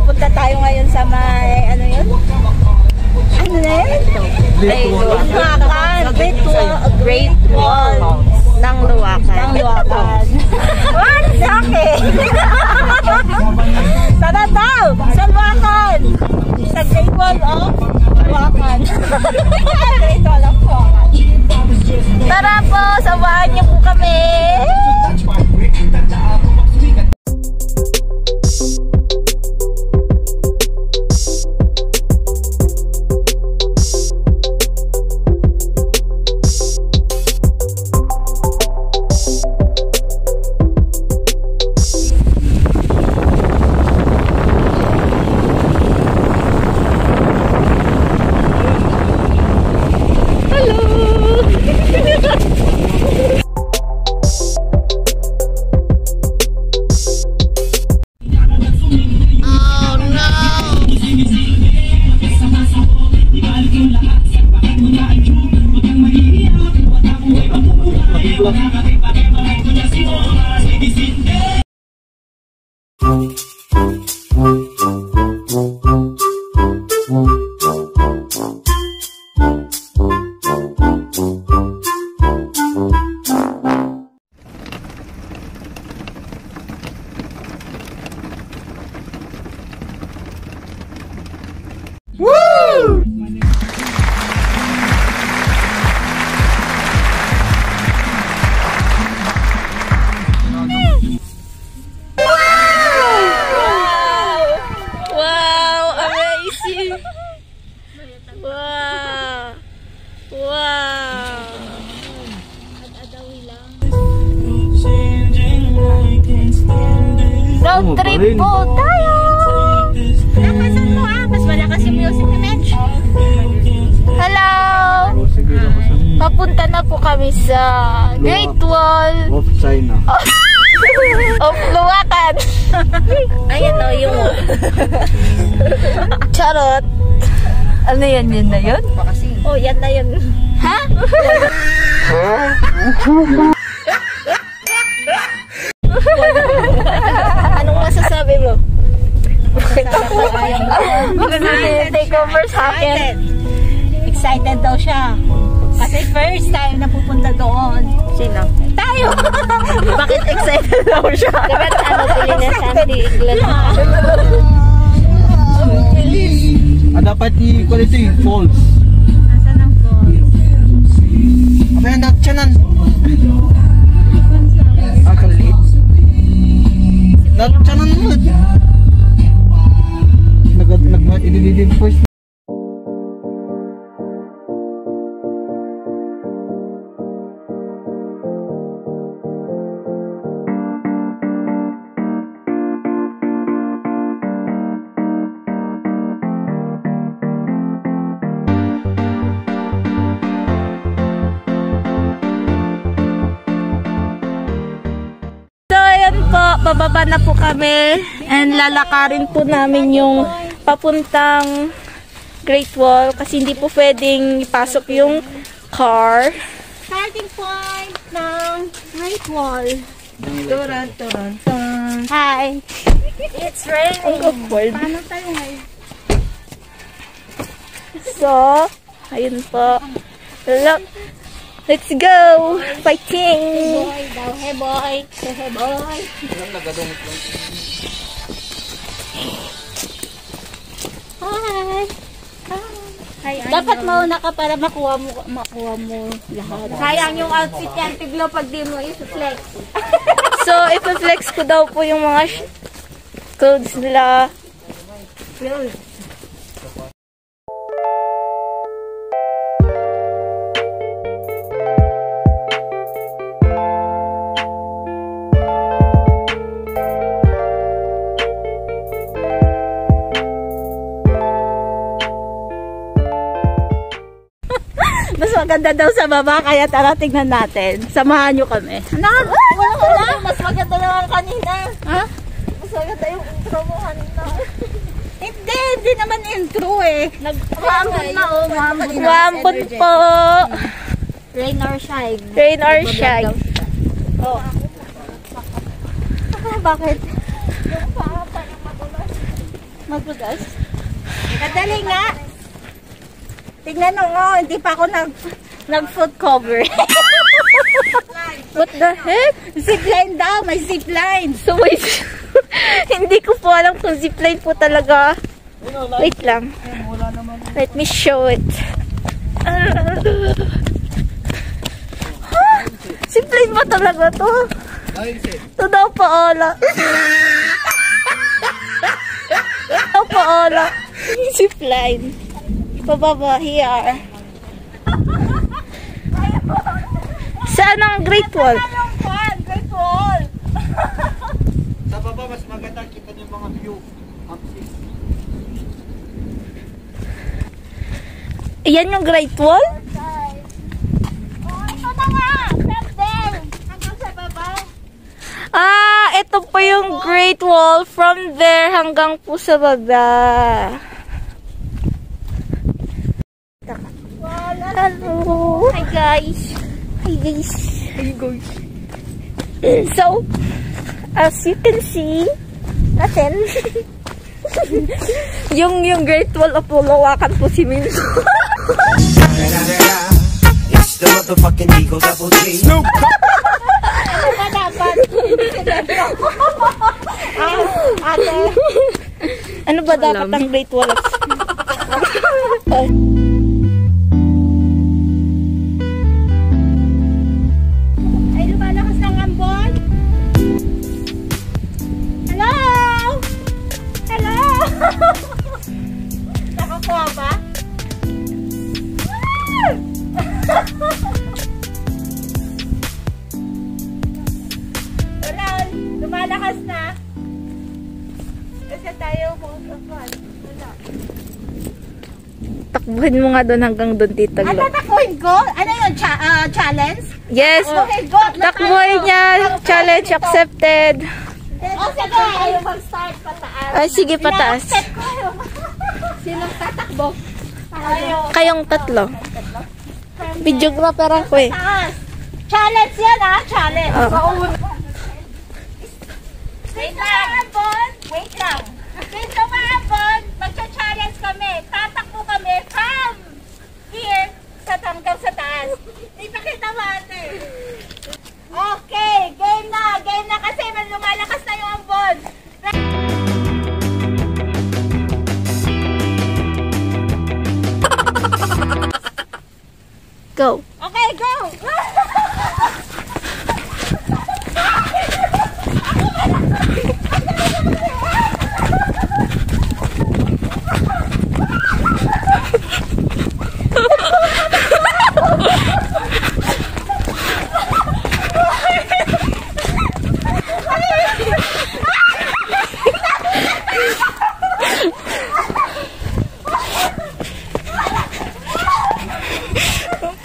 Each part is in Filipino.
Punta tayo ngayon sa may, ano yun? Ano na yun? Great Wall ng Luwakan. What? Sake! Sana daw! Sa Luwakan! Sa Great Wall of Luwakan. Great Wall of Luwakan. Tara po! Samahan niyo po kami! Road trip po tayo! Nakasan mo mas malakas yung music ni Mench. Hello! Papunta na po kami sa Great Wall of China. Of Luwakan. Ayan o, yung charot. Ano yan? Yan na yun? Oh, yan na yun. Ha? Anong masasabi mo? Take over sa akin. Excited daw siya. Kasi first time na pupunta doon. Sino? Tayo! Bakit excited daw siya? Dapat ano pili na Santi Iglan. Dapat i-quality false. Asan ang false? Apa yang nak canan? Akalit. Nak canan mo. Nag first. Bababa na po kami and lalakarin po namin yung papuntang Great Wall kasi hindi po pwedeng ipasok yung car. Starting point ng Great Wall. Turan. Hi! It's raining. Paano tayo ngayon? So, ayun po. Look. Let's go! Fighting! Hey boy daw, hey boy! Hey boy! Hi! Dapat mauna ka para makuha mo lahat. Sayang yung outfit yan, tiglo pag di mo i-flex. So, i-flex ko daw po yung mga clothes nila. Mas maganda daw sa baba, kaya tara tignan natin. Samahan nyo kami. Wala. Mas maganda naman kanina. Ha? Mas Maganda yung intro mo kanina. Hindi naman intro eh. Maambon na oh, maambon. Maambon po. Rain or shine. Rain or shine. Oh. Bakit? Yung paa parang madulas. Madulas? Kadali nga. Tingnan mo nga, hindi pa ako nag-foot cover. What the heck? Zipline daw, may zipline. So wait. Hindi ko po alam kung zipline po talaga. Wait lang. Let me show it. Zipline ba talaga to? Ito daw paola. Ito paola. Zipline. Pababa, here. Saan ang Great Wall? Great Wall. Sa baba, mas maganda kita yung mga view. Yan yung Great Wall? Oh, ito na nga. From there. Hanggang sa baba. Ah, ito po yung Great Wall from there hanggang po sa baba. Hello. Hi guys. Hi guys. Hi guys. So, as you can see, natin, yung Great Wall of Pulawakan po si Minto. It's the motherfucking Eagle Double G. Snoop! Ano ba dapat? Ate. Ano ba dapat ang Great Wall of Ay, lumalakas ng ambon. Hello? Hello? Nakakuha ba? Wala, lumalakas na. Kasi tayo mag-afan. Wala. Takbuhin mo nga doon hanggang doon, Tita Ano Glo. takuhin ko? Ano yun? Challenge? Yes! Okay, go. Takbuhin niya! Challenge accepted! Oh, sige. Ayaw mag-start pataas. Ay, sige, pataas. Ina-accept ko yun. Sinong tatakbo? Ayaw. Kayong tatlo. Videographer ako eh. Taas. Challenge yan ah. Challenge. Oh. Wait lang, Ambon. Wait lang. Wait lang, Ambon. Magcha-challenge kami. Tatakbo kami from here sa hanggang sa taas. Ipakita mo ate. Okay. Game na. Game na kasi lumalakas na yung Ambon. Go! Okay, go!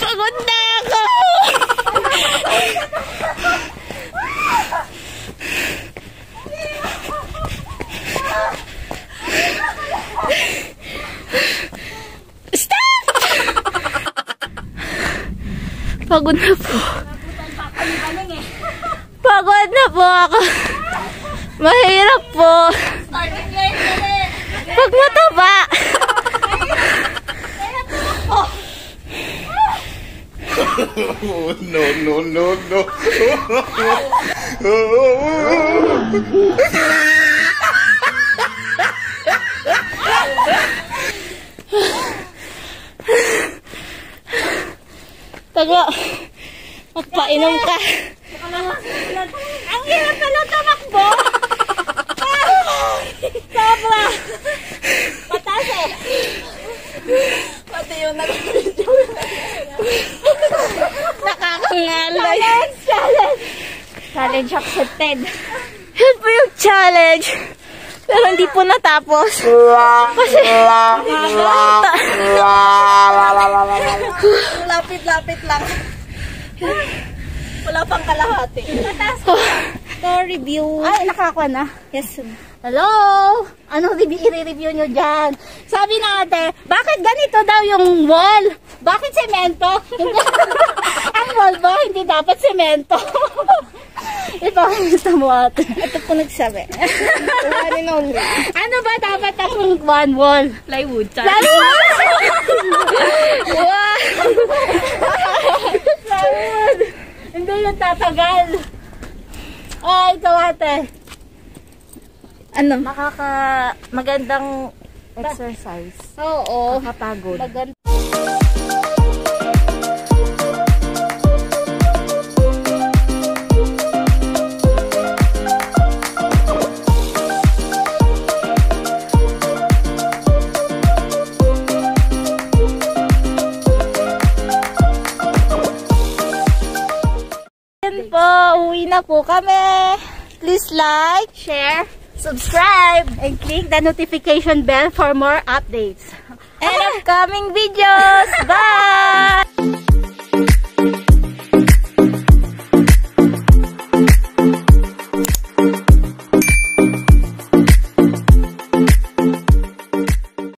Pagod na ako! Stop! Pagod na po. Pagod na po ako. Mahirap po. Pag mataba. Oh, no. Taga, magpainom ka. Ang hirap pala tamakbo. Sobra. Pataas eh. Pati yung nag-video. Nakakangalay. Challenge. Challenge accepted. Yan po yung challenge. Pero hindi po natapos. Kasi, Lapit-lapit lang. Wala pang kalahati. to review. Ay, nakakuha na. Yes. Hello? Anong i-review nyo dyan? Sabi na ate, bakit ganito daw yung wall? Bakit semento? Ang wall ba? Hindi dapat semento. Ipakita mo ate. Ito po nagsabi. One and only. Ano ba dapat akong one wall? Plywood. Plywood! Wow! Plywood! Hindi yung tatagal. Ay, ikaw ate. Ano? Magandang exercise. Oo. Nakapagod. Maganda. Yan po, uwi na po kami. Please like, share, subscribe, and click the notification bell for more updates. And upcoming videos. Bye!